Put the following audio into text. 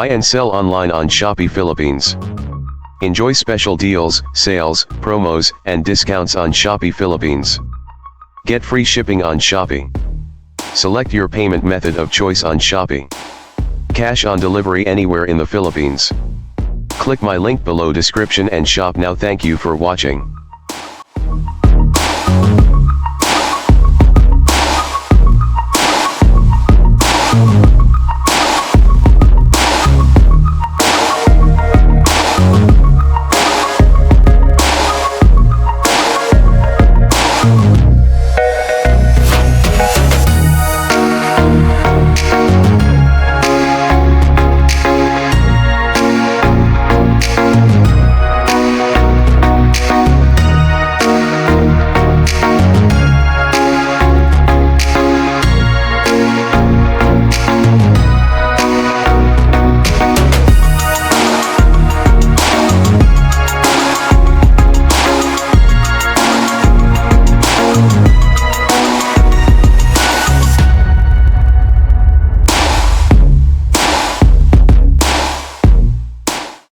Buy and sell online on Shopee Philippines. Enjoy special deals, sales, promos, and discounts on Shopee Philippines. Get free shipping on Shopee. Select your payment method of choice on Shopee. Cash on delivery anywhere in the Philippines. Click my link below description and shop now. Thank you for watching.